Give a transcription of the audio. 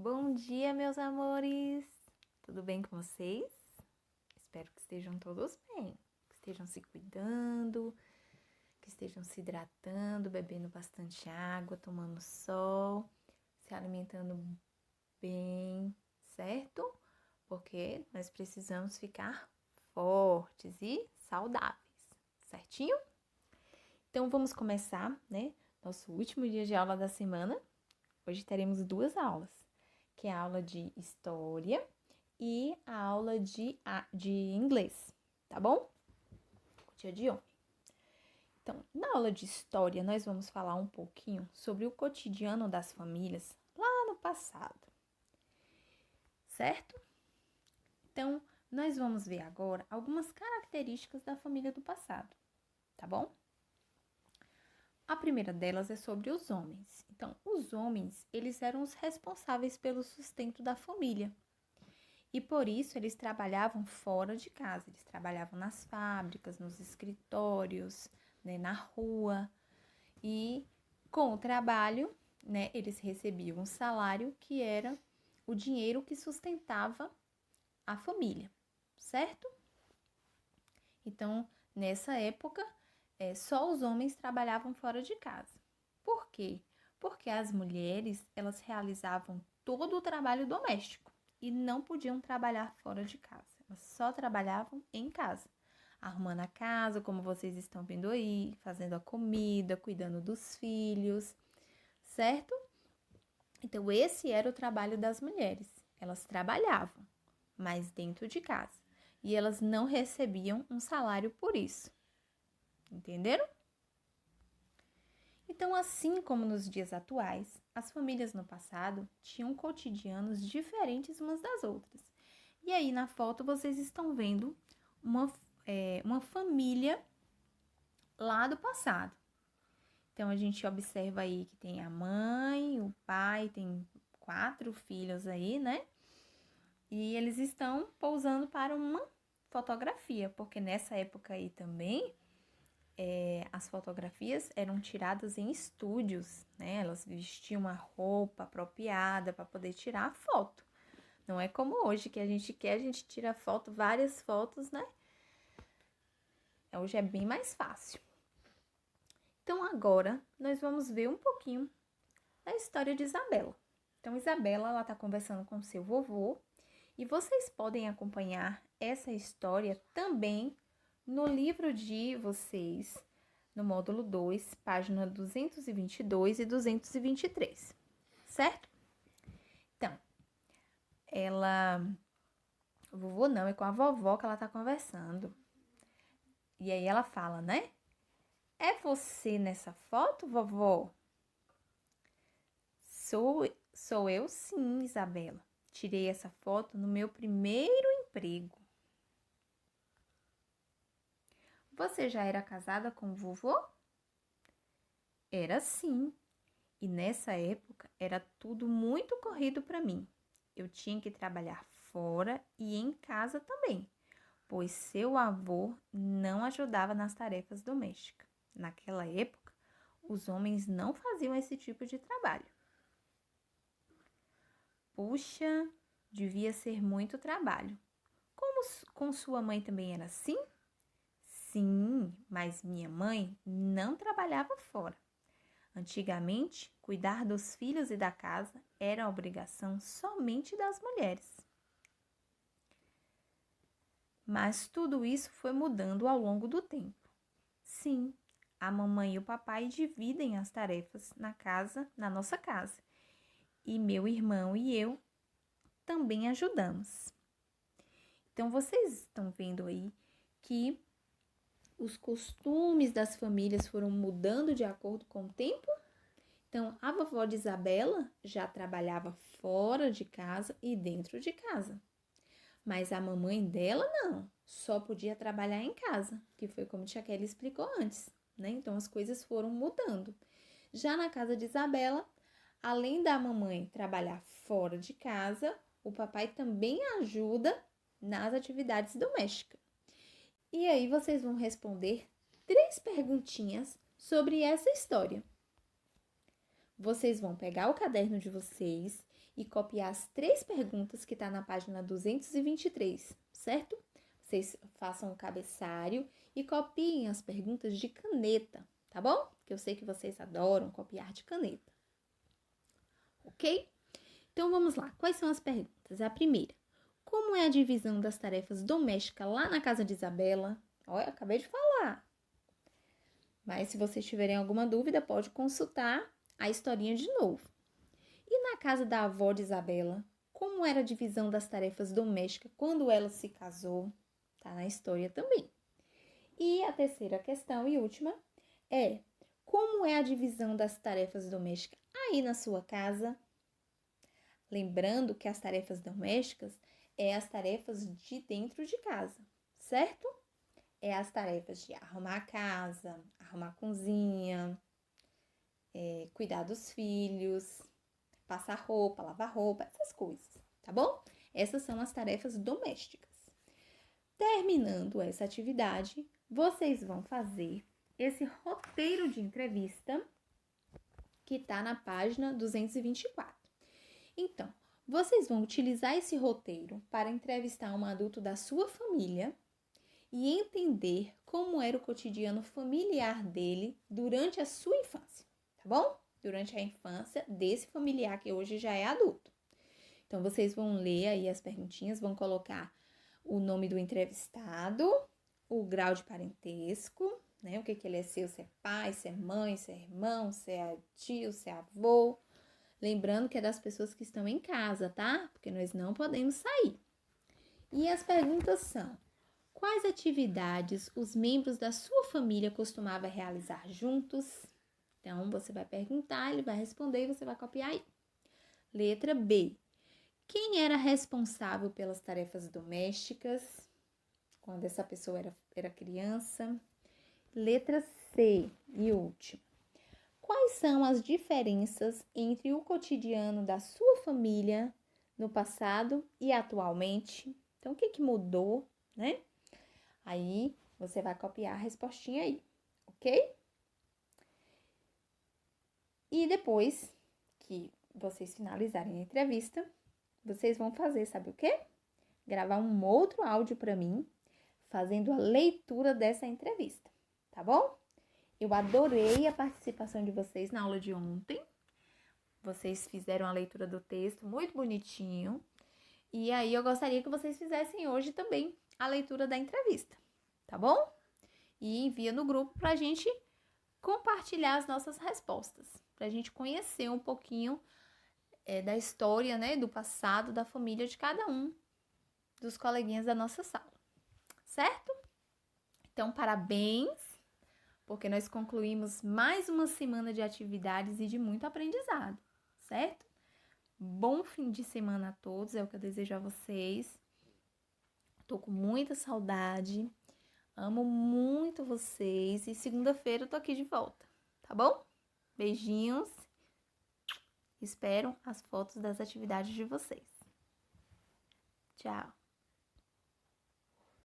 Bom dia, meus amores! Tudo bem com vocês? Espero que estejam todos bem, que estejam se cuidando, que estejam se hidratando, bebendo bastante água, tomando sol, se alimentando bem, certo? Porque nós precisamos ficar fortes e saudáveis, certinho? Então vamos começar, né? Nosso último dia de aula da semana. Hoje teremos 2 aulas, que é a aula de história e a aula de inglês, tá bom? O dia de ontem. Então, na aula de história, nós vamos falar um pouquinho sobre o cotidiano das famílias lá no passado, certo? Então, nós vamos ver agora algumas características da família do passado, tá bom? A primeira delas é sobre os homens. Então, os homens, eles eram os responsáveis pelo sustento da família. E por isso eles trabalhavam fora de casa, eles trabalhavam nas fábricas, nos escritórios, né, na rua. E com o trabalho, né, eles recebiam um salário que era o dinheiro que sustentava a família, certo? Então, nessa época, só os homens trabalhavam fora de casa. Por quê? Porque as mulheres, elas realizavam todo o trabalho doméstico e não podiam trabalhar fora de casa. Elas só trabalhavam em casa, arrumando a casa, como vocês estão vendo aí, fazendo a comida, cuidando dos filhos, certo? Então, esse era o trabalho das mulheres. Elas trabalhavam, mas dentro de casa. E elas não recebiam um salário por isso. Entenderam? Então, assim como nos dias atuais, as famílias no passado tinham cotidianos diferentes umas das outras. E aí na foto vocês estão vendo uma família lá do passado. Então, a gente observa aí que tem a mãe, o pai, tem 4 filhos aí, né? E eles estão pousando para uma fotografia, porque nessa época aí também as fotografias eram tiradas em estúdios, né? Elas vestiam uma roupa apropriada para poder tirar a foto. Não é como hoje que a gente tira foto, várias fotos, né? Hoje é bem mais fácil. Então agora nós vamos ver um pouquinho da história de Isabela. Então Isabela, ela tá conversando com seu vovô e vocês podem acompanhar essa história também no livro de vocês, no módulo 2, página 222 e 223, certo? Então, o vovô não, é com a vovó que ela tá conversando. E aí ela fala, né? É você nessa foto, vovó? Sou eu sim, Isabela. Tirei essa foto no meu primeiro emprego. Você já era casada com o vovô? Era sim. E nessa época era tudo muito corrido para mim. Eu tinha que trabalhar fora e em casa também, pois seu avô não ajudava nas tarefas domésticas. Naquela época, os homens não faziam esse tipo de trabalho. Puxa, devia ser muito trabalho. Como com sua mãe também era assim? Sim, mas minha mãe não trabalhava fora. Antigamente, cuidar dos filhos e da casa era a obrigação somente das mulheres. Mas tudo isso foi mudando ao longo do tempo. Sim, a mamãe e o papai dividem as tarefas na casa, na nossa casa. E meu irmão e eu também ajudamos. Então, vocês estão vendo aí que os costumes das famílias foram mudando de acordo com o tempo? Então, a vovó de Isabela já trabalhava fora de casa e dentro de casa. Mas a mamãe dela não, só podia trabalhar em casa, que foi como tia Kelly explicou antes, né? Então, as coisas foram mudando. Já na casa de Isabela, além da mamãe trabalhar fora de casa, o papai também ajuda nas atividades domésticas. E aí vocês vão responder 3 perguntinhas sobre essa história. vocês vão pegar o caderno de vocês e copiar as 3 perguntas que tá na página 223, certo? Vocês façam um cabeçalho e copiem as perguntas de caneta, tá bom? Que eu sei que vocês adoram copiar de caneta. Ok? Então, vamos lá. Quais são as perguntas? A primeira. Como é a divisão das tarefas domésticas lá na casa de Isabela? Olha, acabei de falar. Mas se vocês tiverem alguma dúvida, pode consultar a historinha de novo. E na casa da avó de Isabela, como era a divisão das tarefas domésticas quando ela se casou? Tá na história também. E a terceira questão e última é: como é a divisão das tarefas domésticas aí na sua casa? Lembrando que as tarefas domésticas é as tarefas de dentro de casa, certo? É as tarefas de arrumar a casa, arrumar a cozinha, cuidar dos filhos, passar roupa, lavar roupa, essas coisas, tá bom? Essas são as tarefas domésticas. Terminando essa atividade, vocês vão fazer esse roteiro de entrevista que está na página 224. Então, vocês vão utilizar esse roteiro para entrevistar um adulto da sua família e entender como era o cotidiano familiar dele durante a sua infância, tá bom? Durante a infância desse familiar que hoje já é adulto. Então, vocês vão ler aí as perguntinhas, vão colocar o nome do entrevistado, o grau de parentesco, né? O que ele é seu, se é pai, se é mãe, se é irmão, se é tio, se é avô. Lembrando que é das pessoas que estão em casa, tá? Porque nós não podemos sair. E as perguntas são: quais atividades os membros da sua família costumavam realizar juntos? Então, você vai perguntar, ele vai responder e você vai copiar aí. Letra B. Quem era responsável pelas tarefas domésticas quando essa pessoa era criança? Letra C. E última. Quais são as diferenças entre o cotidiano da sua família no passado e atualmente? Então, o que mudou, né? Aí, você vai copiar a respostinha aí, ok? E depois que vocês finalizarem a entrevista, vocês vão fazer, sabe o quê? Gravar um outro áudio para mim, fazendo a leitura dessa entrevista, tá bom? Eu adorei a participação de vocês na aula de ontem. Vocês fizeram a leitura do texto muito bonitinho. E aí eu gostaria que vocês fizessem hoje também a leitura da entrevista, tá bom? E envia no grupo pra gente compartilhar as nossas respostas, pra gente conhecer um pouquinho da história, né, do passado, da família de cada um dos coleguinhas da nossa sala, certo? Então, parabéns, porque nós concluímos mais uma semana de atividades e de muito aprendizado, certo? Bom fim de semana a todos, é o que eu desejo a vocês. Tô com muita saudade, amo muito vocês e segunda-feira eu tô aqui de volta, tá bom? Beijinhos, espero as fotos das atividades de vocês. Tchau!